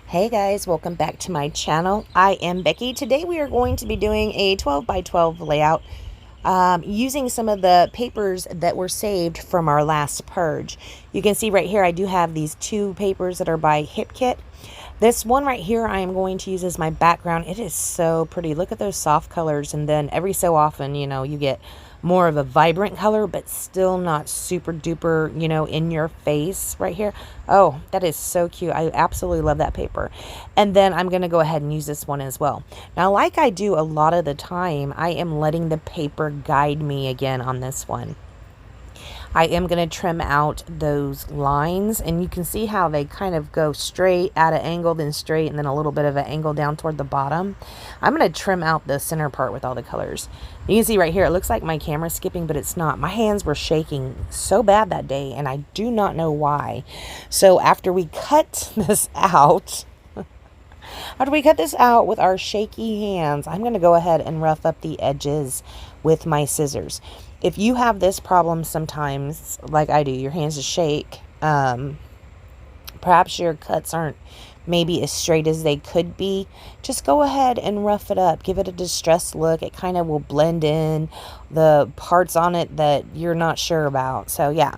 Hey guys, welcome back to my channel. I am Becky. Today we are going to be doing a 12 by 12 layout using some of the papers that were saved from our last purge. You can see right here I do have these two papers that are by Hip Kit. This one right here I am going to use as my background. It is so pretty. Look at those soft colors, and then every so often, you get more of a vibrant color, but still not super duper, in your face right here. Oh, that is so cute. I absolutely love that paper. And then I'm going to go ahead and use this one as well. Now, like I do a lot of the time, I am letting the paper guide me again on this one. I am going to trim out those lines, and you can see how they kind of go straight at an angle, then straight, and then a little bit of an angle down toward the bottom. I'm going to trim out the center part with all the colors. You can see right here, it looks like my camera's skipping, but it's not. My hands were shaking so bad that day, and I do not know why. So after we cut this out, with our shaky hands, I'm going to go ahead and rough up the edges with my scissors. If you have this problem sometimes, like I do, your hands just shake, perhaps your cuts aren't maybe as straight as they could be, just go ahead and rough it up. Give it a distressed look. It kind of will blend in the parts on it that you're not sure about. So yeah.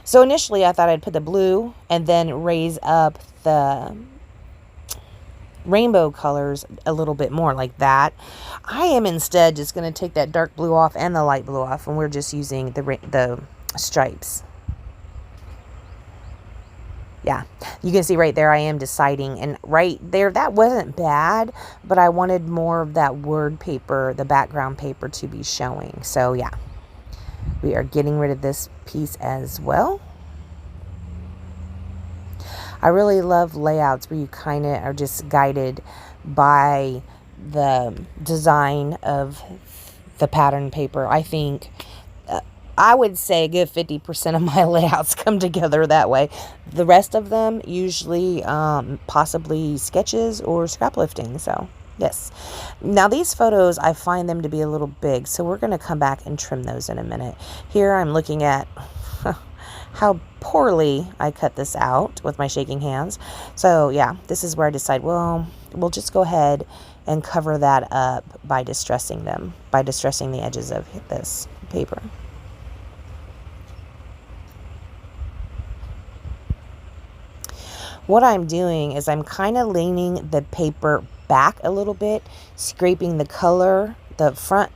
So initially I thought I'd put the blue and then raise up the rainbow colors a little bit more like that. I am instead just going to take that dark blue off and the light blue off, and we're just using the stripes. Yeah, you can see right there I am deciding, and right there that wasn't bad, but I wanted more of that word paper, the background paper, to be showing. So yeah, we are getting rid of this piece as well. I really love layouts where you kind of are just guided by the design of the pattern paper. I think I would say a good 50% of my layouts come together that way. The rest of them usually possibly sketches or scrap lifting. So yes. Now these photos, I find them to be a little big, so we're going to come back and trim those in a minute. Here I'm looking at how poorly I cut this out with my shaking hands. So yeah, this is where I decide, well, we'll just go ahead and cover that up by distressing the edges of this paper. What I'm doing is I'm kind of leaning the paper back a little bit, scraping the color. The front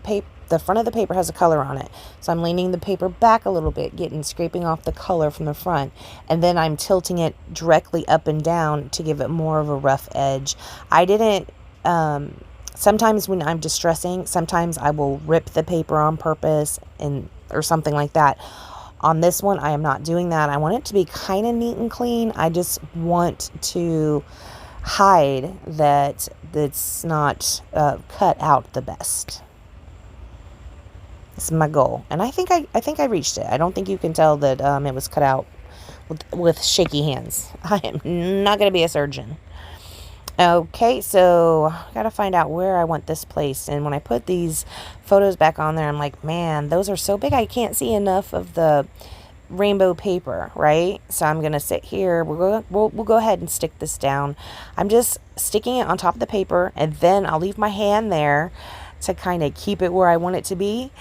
of the paper has a color on it, so I'm leaning the paper back a little bit, scraping off the color from the front, and then I'm tilting it directly up and down to give it more of a rough edge. I didn't sometimes when I'm distressing, sometimes I will rip the paper on purpose or something like that. On this one, I am not doing that. I want it to be kind of neat and clean. I just want to hide that it's not cut out the best. It's my goal, and I think I reached it. I don't think you can tell that it was cut out with shaky hands. I am not going to be a surgeon. Okay, so I got to find out where I want this placed. And when I put these photos back on there, I'm like, man, those are so big I can't see enough of the rainbow paper, right? So I'm going to sit here. We'll go ahead and stick this down. I'm just sticking it on top of the paper, and then I'll leave my hand there to kind of keep it where I want it to be,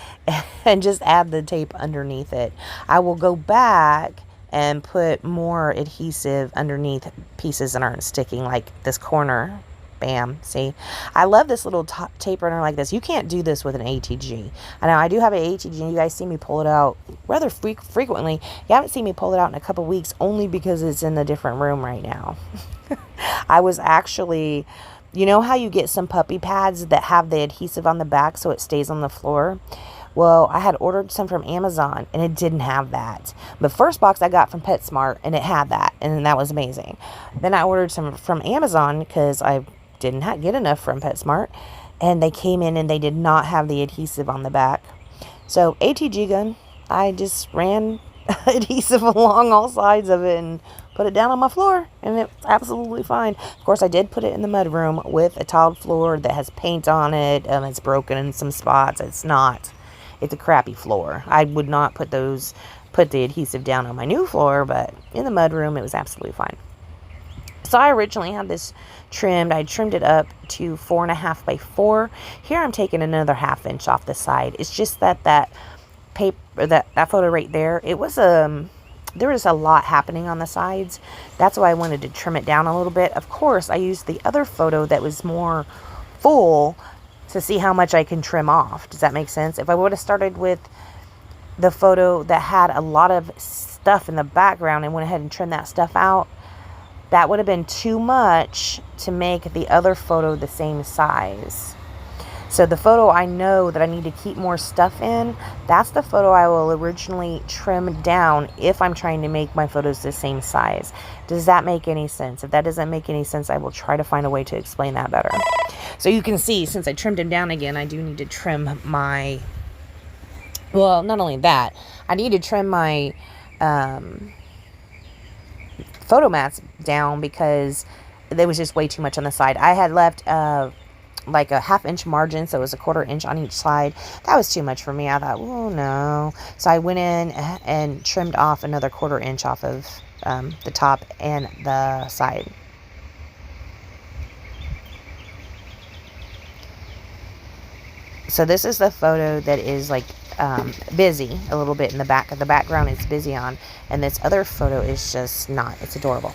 and just add the tape underneath it. I will go back and put more adhesive underneath pieces that aren't sticking, like this corner. Bam. See, I love this little tape runner like this. You can't do this with an ATG. I know I do have an ATG. You guys see me pull it out rather frequently. You haven't seen me pull it out in a couple weeks, only because it's in a different room right now. I was actually, you know how you get some puppy pads that have the adhesive on the back so it stays on the floor? Well, I had ordered some from Amazon, and it didn't have that. The first box I got from PetSmart, and it had that, and that was amazing. Then I ordered some from Amazon because I didn't get enough from PetSmart, and they came in and they did not have the adhesive on the back. So ATG gun, I just ran adhesive along all sides of it and put it down on my floor, and it's absolutely fine. Of course, I did put it in the mud room with a tiled floor that has paint on it. It's broken in some spots. It's a crappy floor. I would not put the adhesive down on my new floor, but in the mud room, it was absolutely fine. So I originally had this trimmed. I trimmed it up to 4.5 by 4. Here I'm taking another 1/2 inch off the side. It's just that paper, that photo right there, it was there was a lot happening on the sides. That's why I wanted to trim it down a little bit. Of course, I used the other photo that was more full to see how much I can trim off. Does that make sense? If I would have started with the photo that had a lot of stuff in the background and went ahead and trimmed that stuff out, that would have been too much to make the other photo the same size. So the photo I know that I need to keep more stuff in, that's the photo I will originally trim down if I'm trying to make my photos the same size. Does that make any sense? If that doesn't make any sense, I will try to find a way to explain that better. So you can see, since I trimmed him down again, I do need to trim my, well, not only that, I need to trim my photo mats down because there was just way too much on the side. I had left like a 1/2 inch margin, so it was a 1/4 inch on each side. That was too much for me. I thought, oh no. So I went in and trimmed off another 1/4 inch off of the top and the side. So this is the photo that is like busy a little bit in the back. The background is busy on, and this other photo is just not. It's adorable.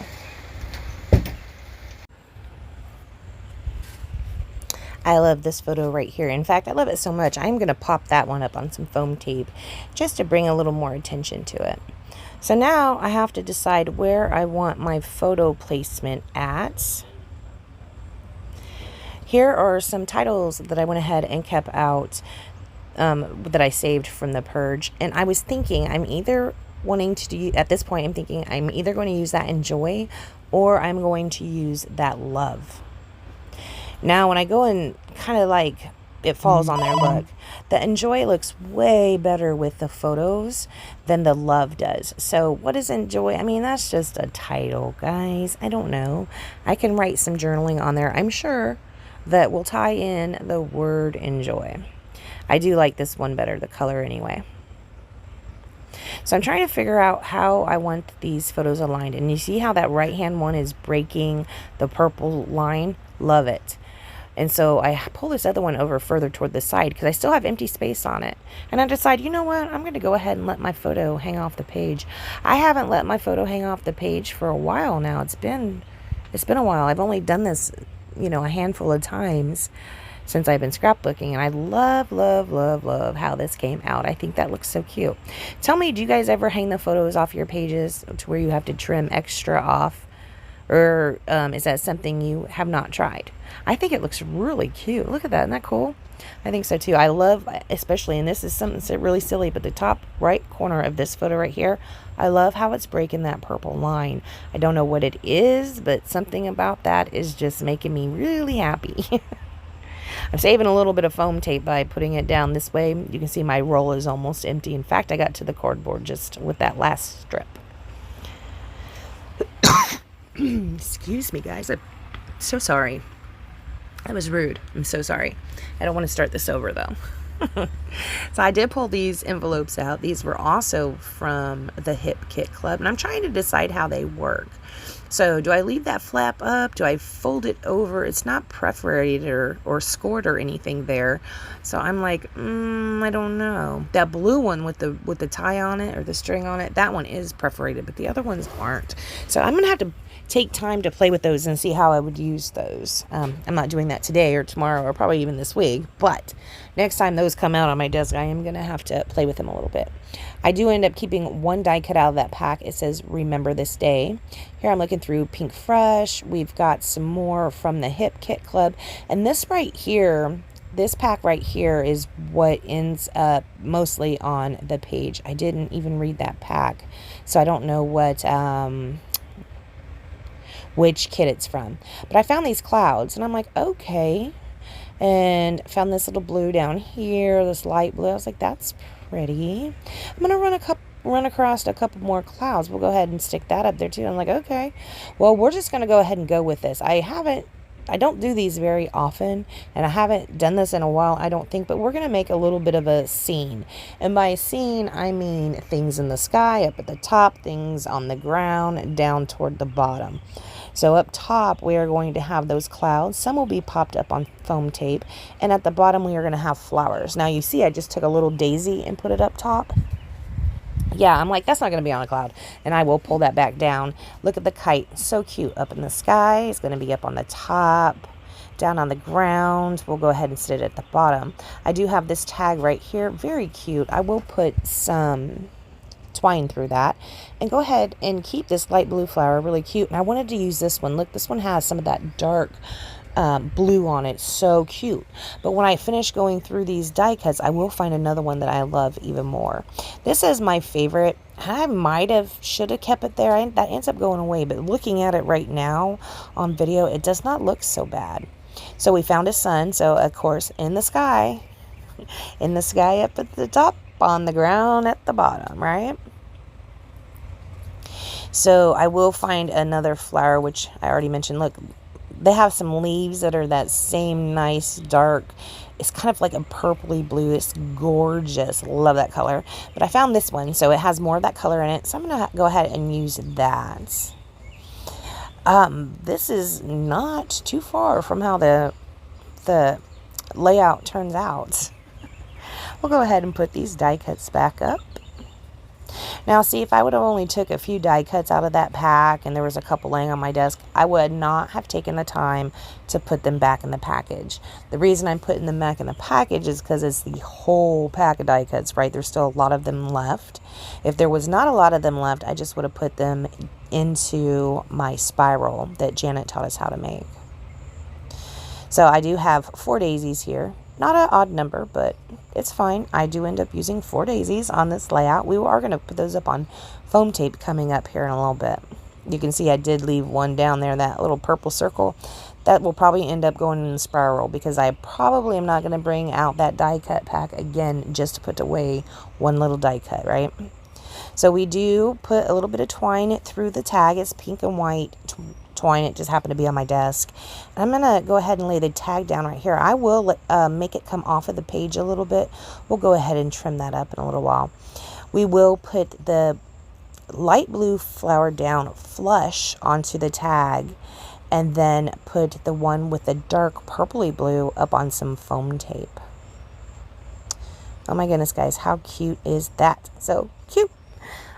I love this photo right here. In fact, I love it so much, I'm going to pop that one up on some foam tape just to bring a little more attention to it. So now I have to decide where I want my photo placement at. Here are some titles that I went ahead and kept out that I saved from the Purge. And I was thinking, I'm either wanting to do, at this point, I'm thinking I'm either going to use that enjoy or I'm going to use that love. Now, when I go and kind of like, it falls on there, look, the enjoy looks way better with the photos than the love does. So what is enjoy? I mean, that's just a title, guys. I don't know. I can write some journaling on there, I'm sure, that will tie in the word enjoy. I do like this one better, the color anyway. So I'm trying to figure out how I want these photos aligned. And you see how that right hand one is breaking the purple line? Love it. And so I pull this other one over further toward the side because I still have empty space on it. And I decide, you know what? I'm going to go ahead and let my photo hang off the page. I haven't let my photo hang off the page for a while now. It's been a while. I've only done this, you know, a handful of times since I've been scrapbooking. And I love, love, love, love how this came out. I think that looks so cute. Tell me, do you guys ever hang the photos off your pages to where you have to trim extra off? Or is that something you have not tried? I think it looks really cute. Look at that. Isn't that cool? I think so too. I love, especially, and this is something that's really silly, but the top right corner of this photo right here, I love how it's breaking that purple line. I don't know what it is, but something about that is just making me really happy. I'm saving a little bit of foam tape by putting it down this way. You can see my roll is almost empty. In fact, I got to the cardboard just with that last strip. Excuse me, guys. I'm so sorry. That was rude. I'm so sorry. I don't want to start this over, though. So I did pull these envelopes out. These were also from the Hip Kit Club, and I'm trying to decide how they work. So do I leave that flap up? Do I fold it over? It's not perforated or scored or anything there. So I'm like, I don't know. That blue one with the tie on it or the string on it, that one is perforated, but the other ones aren't. So I'm going to have to take time to play with those and see how I would use those. I'm not doing that today or tomorrow or probably even this week, but next time those come out on my desk, I am going to have to play with them a little bit. I do end up keeping one die cut out of that pack. It says, remember this day. Here I'm looking through Pink Fresh. We've got some more from the Hip Kit Club. And this right here, this pack right here is what ends up mostly on the page. I didn't even read that pack, so I don't know what which kit it's from. But I found these clouds, and I'm like, okay. And found this little blue down here, this light blue. I was like, that's pretty. I'm going to run across a couple more clouds. We'll go ahead and stick that up there too. I'm like, okay. Well, we're just going to go ahead and go with this. I don't do these very often, and I haven't done this in a while, I don't think, but we're going to make a little bit of a scene. And by scene, I mean things in the sky, up at the top, things on the ground, down toward the bottom. So up top, we are going to have those clouds. Some will be popped up on foam tape. And at the bottom, we are going to have flowers. Now, you see, I just took a little daisy and put it up top. Yeah, I'm like, that's not going to be on a cloud. And I will pull that back down. Look at the kite. So cute. Up in the sky. It's going to be up on the top. Down on the ground. We'll go ahead and sit it at the bottom. I do have this tag right here. Very cute. I will put some twine through that. And go ahead and keep this light blue flower. Really cute. And I wanted to use this one. Look, this one has some of that dark blue on it. So cute. But when I finish going through these die cuts, I will find another one that I love even more. This is my favorite. I should have kept it there. That ends up going away. But looking at it right now on video, it does not look so bad. So we found a sun. So of course, in the sky up at the top, on the ground at the bottom, right? So I will find another flower, which I already mentioned. Look, they have some leaves that are that same nice dark. It's kind of like a purpley blue. It's gorgeous. Love that color. But I found this one, so it has more of that color in it. So I'm going to go ahead and use that. This is not too far from how the layout turns out. We'll go ahead and put these die cuts back up. Now, see, if I would have only took a few die cuts out of that pack and there was a couple laying on my desk, I would not have taken the time to put them back in the package. The reason I'm putting them back in the package is because it's the whole pack of die cuts, right? There's still a lot of them left. If there was not a lot of them left, I just would have put them into my spiral that Janet taught us how to make. So I do have 4 daisies here. Not an odd number, but it's fine. I do end up using 4 daisies on this layout. We are going to put those up on foam tape coming up here in a little bit. You can see I did leave one down there, that little purple circle. That will probably end up going in the spiral because I probably am not going to bring out that die cut pack again just to put away one little die cut, right? So we do put a little bit of twine through the tag. It's pink and white twine. It just happened to be on my desk. I'm going to go ahead and lay the tag down right here. I will make it come off of the page a little bit. We'll go ahead and trim that up in a little while. We will put the light blue flower down flush onto the tag and then put the one with the dark purpley blue up on some foam tape. Oh my goodness, guys, how cute is that? So cute.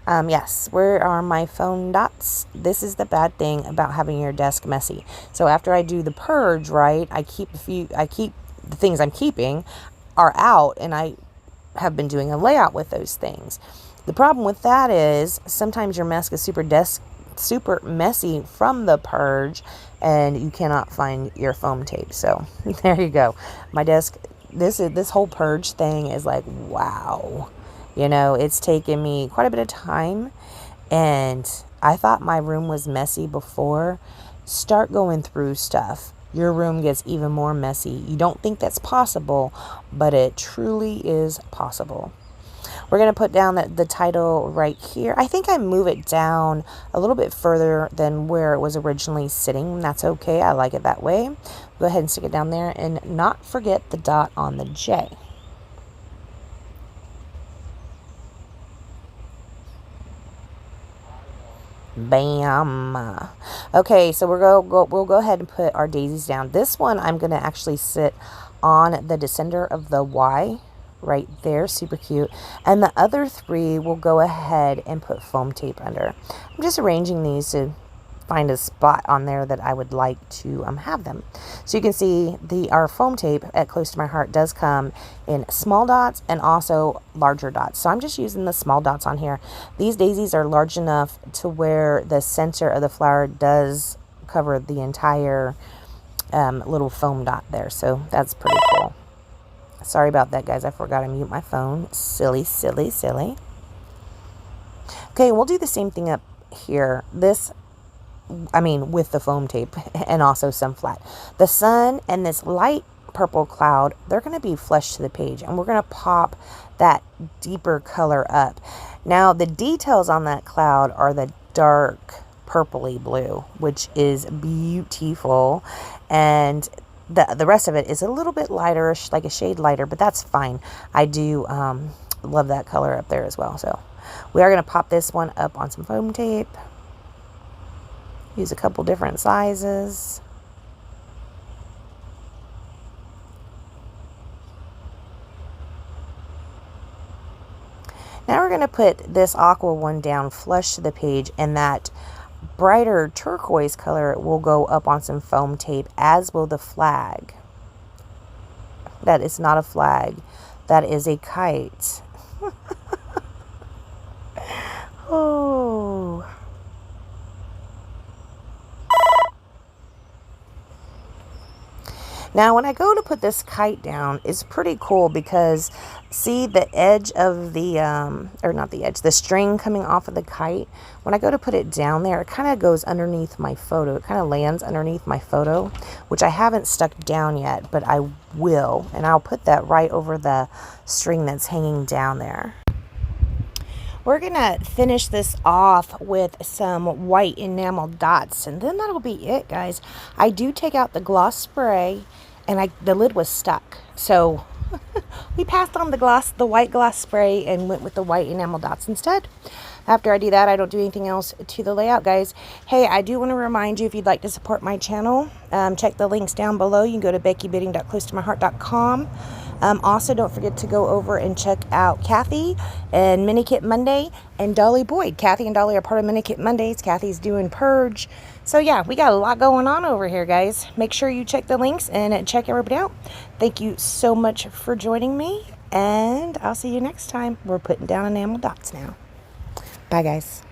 Yes, where are my foam dots? This is the bad thing about having your desk messy. So after I do the purge, right, I keep the things I'm keeping are out, and I have been doing a layout with those things. The problem with that is sometimes your mess is super messy from the purge, and you cannot find your foam tape. So there you go. My desk, this whole purge thing is like, wow. You know, it's taken me quite a bit of time, and I thought my room was messy before. Start going through stuff. Your room gets even more messy. You don't think that's possible, but it truly is possible. We're going to put down the title right here. I think I move it down a little bit further than where it was originally sitting. That's okay. I like it that way. Go ahead and stick it down there and not forget the dot on the J. Bam. Okay, so we'll go ahead and put our daisies down. This one I'm going to actually sit on the descender of the Y right there. Super cute. And the other 3 will go ahead and put foam tape under. I'm just arranging these to find a spot on there that I would like to have them. So you can see our foam tape at Close to My Heart does come in small dots and also larger dots. So I'm just using the small dots on here. These daisies are large enough to where the center of the flower does cover the entire little foam dot there. So that's pretty cool. Sorry about that, guys. I forgot to mute my phone. Silly, silly, silly. Okay, we'll do the same thing up here. With the foam tape and also some flat. The sun and this light purple cloud, they're going to be flush to the page, and we're going to pop that deeper color up. Now, the details on that cloud are the dark purpley blue, which is beautiful, and the rest of it is a little bit lighter, like a shade lighter, but that's fine. I do love that color up there as well. So we are going to pop this one up on some foam tape. Use a couple different sizes. Now we're going to put this aqua one down flush to the page, and that brighter turquoise color will go up on some foam tape, as will the flag. That is not a flag. That is a kite. Oh. Now, when I go to put this kite down, it's pretty cool because see the edge of the, or not the edge, the string coming off of the kite. When I go to put it down there, it kind of goes underneath my photo. It kind of lands underneath my photo, which I haven't stuck down yet, but I will. And I'll put that right over the string that's hanging down there. We're going to finish this off with some white enamel dots, and then that'll be it, guys. I do take out the gloss spray, and the lid was stuck. So we passed on the white gloss spray and went with the white enamel dots instead. After I do that, I don't do anything else to the layout, guys. Hey, I do want to remind you, if you'd like to support my channel, check the links down below. You can go to beckybidding.closetomyheart.com. Also, don't forget to go over and check out Kathy and Mini Kit Monday and Dollie Boyd. Kathy and Dollie are part of Mini Kit Mondays. Kathy's doing Purge. So yeah, we got a lot going on over here, guys. Make sure you check the links and check everybody out. Thank you so much for joining me, and I'll see you next time. We're putting down enamel dots now. Bye, guys.